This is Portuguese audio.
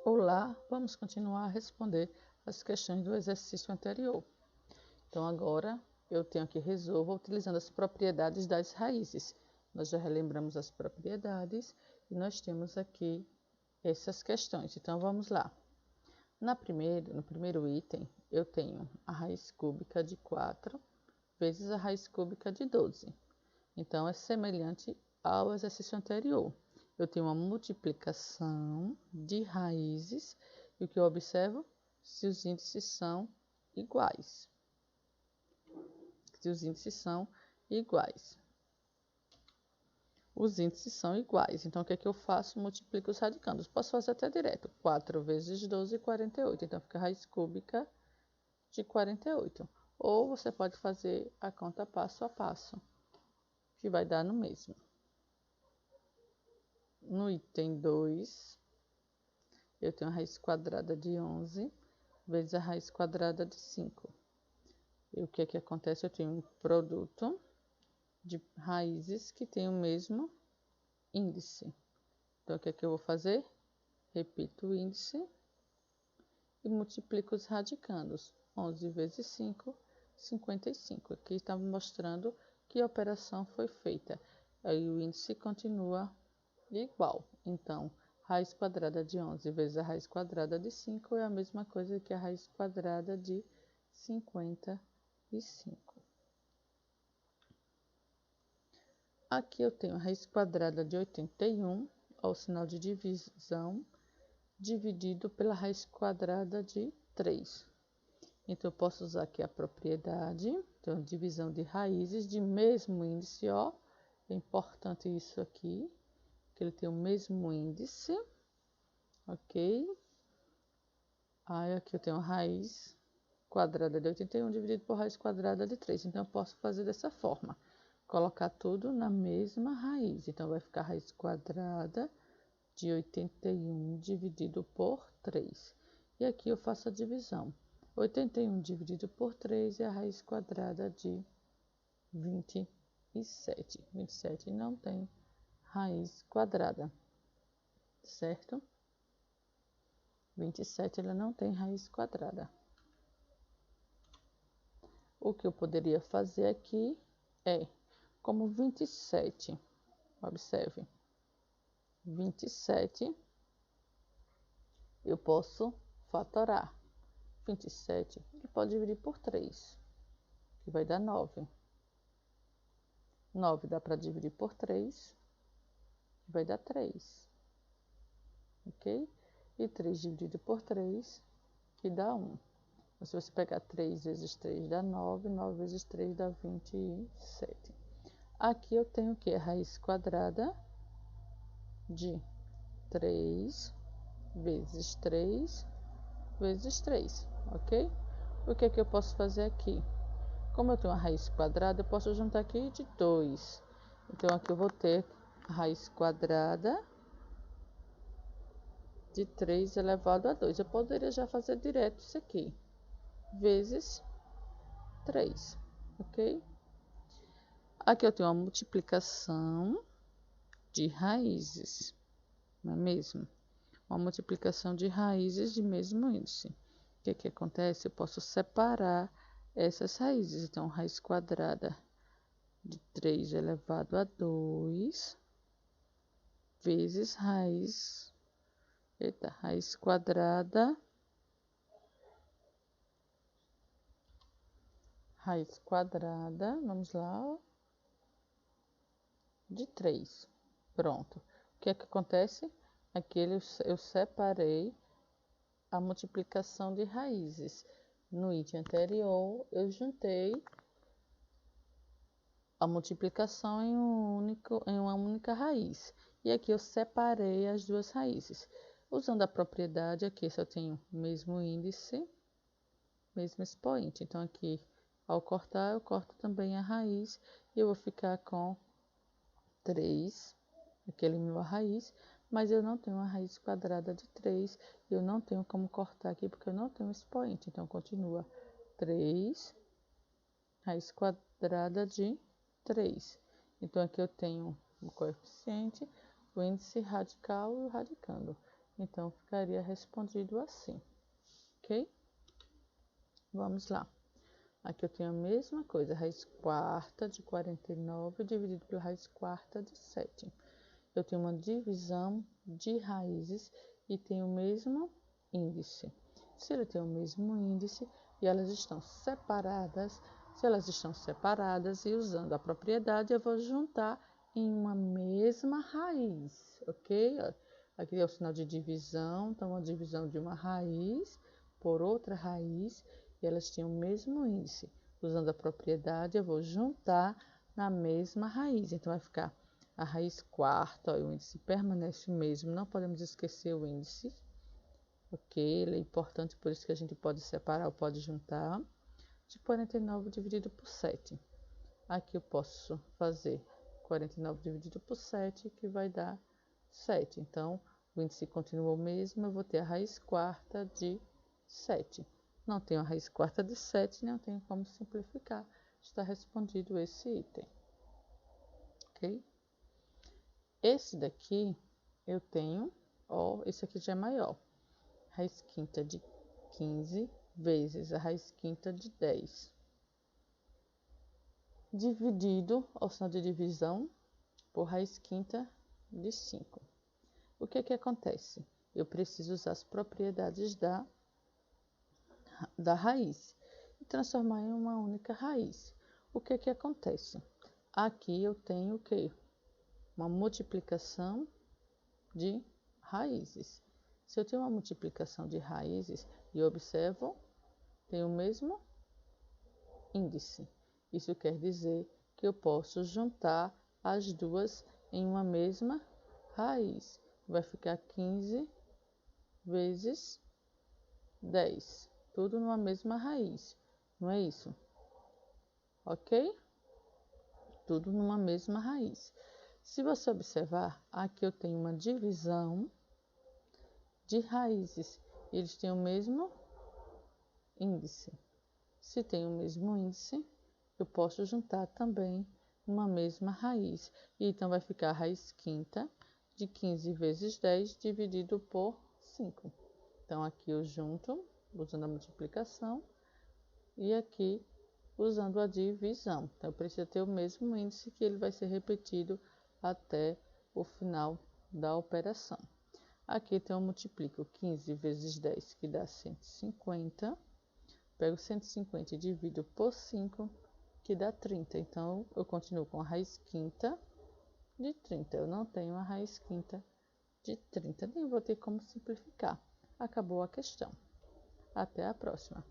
Olá, vamos continuar a responder as questões do exercício anterior. Então, agora eu tenho que resolver utilizando as propriedades das raízes. Nós já relembramos as propriedades e nós temos aqui essas questões. Então, vamos lá. No primeiro item, eu tenho a raiz cúbica de 4 vezes a raiz cúbica de 12. Então, é semelhante ao exercício anterior. Eu tenho uma multiplicação de raízes e o que eu observo? Se os índices são iguais. Se os índices são iguais. Os índices são iguais. Então, o que é que eu faço? Multiplico os radicandos. Posso fazer até direto. 4 vezes 12, 48. Então, fica a raiz cúbica de 48. Ou você pode fazer a conta passo a passo, que vai dar no mesmo. No item 2, eu tenho a raiz quadrada de 11 vezes a raiz quadrada de 5. E o que é que acontece? Eu tenho um produto de raízes que tem o mesmo índice. Então, o que é que eu vou fazer? Repito o índice e multiplico os radicandos. 11 vezes 5, 55. Aqui está mostrando que a operação foi feita. Aí o índice continua igual. Então, raiz quadrada de 11 vezes a raiz quadrada de 5 é a mesma coisa que a raiz quadrada de 55. Aqui eu tenho a raiz quadrada de 81, ao sinal de divisão, dividido pela raiz quadrada de 3. Então, eu posso usar aqui a propriedade, então, divisão de raízes de mesmo índice, ó. É importante isso aqui, que ele tem o mesmo índice, ok? Aí, aqui eu tenho a raiz quadrada de 81 dividido por raiz quadrada de 3. Então, eu posso fazer dessa forma. Colocar tudo na mesma raiz. Então, vai ficar a raiz quadrada de 81 dividido por 3. E aqui eu faço a divisão. 81 dividido por 3 é a raiz quadrada de 27. 27 não tem raiz quadrada, certo? 27 ela não tem raiz quadrada. O que eu poderia fazer aqui é, como 27, observe, 27, eu posso fatorar. 27, ele pode dividir por 3, que vai dar 9. 9 dá para dividir por 3, que vai dar 3. Ok? E 3 dividido por 3, que dá 1. Se você pegar 3 vezes 3 dá 9, 9 vezes 3 dá 27. Aqui eu tenho o que? A raiz quadrada de 3 vezes 3 vezes 3, ok? O que é que eu posso fazer aqui? Como eu tenho a raiz quadrada, eu posso juntar aqui de 2. Então, aqui eu vou ter a raiz quadrada de 3 elevado a 2. Eu poderia já fazer direto isso aqui, vezes 3, ok? Aqui eu tenho uma multiplicação de raízes, não é mesmo? Uma multiplicação de raízes de mesmo índice. O que que acontece? Eu posso separar essas raízes. Então, raiz quadrada de 3 elevado a 2 vezes raiz quadrada vamos lá, de 3. Pronto. O que é que acontece? Aqui eu separei a multiplicação de raízes. No item anterior, eu juntei a multiplicação em uma única raiz. E aqui eu separei as duas raízes. Usando a propriedade, aqui só tenho mesmo índice, mesmo expoente. Então, aqui, ao cortar, eu corto também a raiz e eu vou ficar com 3, aqui eliminou a raiz, mas eu não tenho a raiz quadrada de 3, eu não tenho como cortar aqui porque eu não tenho expoente. Então, continua 3, raiz quadrada de 3. Então, aqui eu tenho o coeficiente, o índice radical e o radicando. Então, ficaria respondido assim, ok? Vamos lá. Aqui eu tenho a mesma coisa, raiz quarta de 49 dividido pela raiz quarta de 7. Eu tenho uma divisão de raízes e tem o mesmo índice. Se ele tem o mesmo índice e elas estão separadas, se elas estão separadas e usando a propriedade, eu vou juntar em uma mesma raiz, ok? Aqui é o sinal de divisão, então uma divisão de uma raiz por outra raiz e elas têm o mesmo índice. Usando a propriedade, eu vou juntar na mesma raiz, então vai ficar a raiz quarta, ó, o índice permanece o mesmo, não podemos esquecer o índice, ok? Ele é importante, por isso que a gente pode separar ou pode juntar, de 49 dividido por 7. Aqui eu posso fazer 49 dividido por 7, que vai dar 7. Então, o índice continua o mesmo, eu vou ter a raiz quarta de 7. Não tenho a raiz quarta de 7, não tenho como simplificar. Está respondido esse item, ok? Esse daqui eu tenho, ó, esse aqui já é maior. Raiz quinta de 15 vezes a raiz quinta de 10. Dividido, ao sinal de divisão, por raiz quinta de 5. O que acontece? Eu preciso usar as propriedades da raiz e transformar em uma única raiz. O que acontece? Aqui eu tenho o quê? Uma multiplicação de raízes. Se eu tenho uma multiplicação de raízes e observo, tem o mesmo índice. Isso quer dizer que eu posso juntar as duas em uma mesma raiz. Vai ficar 15 vezes 10. Tudo numa mesma raiz. Não é isso? Ok? Tudo numa mesma raiz. Se você observar, aqui eu tenho uma divisão de raízes. Eles têm o mesmo índice. Se tem o mesmo índice, eu posso juntar também uma mesma raiz. E então vai ficar a raiz quinta de 15 vezes 10 dividido por 5. Então aqui eu junto, usando a multiplicação, e aqui usando a divisão. Então eu preciso ter o mesmo índice, que ele vai ser repetido até o final da operação. Aqui então eu multiplico 15 vezes 10, que dá 150. Pego 150 e divido por 5, que dá 30. Então, eu continuo com a raiz quinta de 30. Eu não tenho a raiz quinta de 30, nem vou ter como simplificar. Acabou a questão. Até a próxima.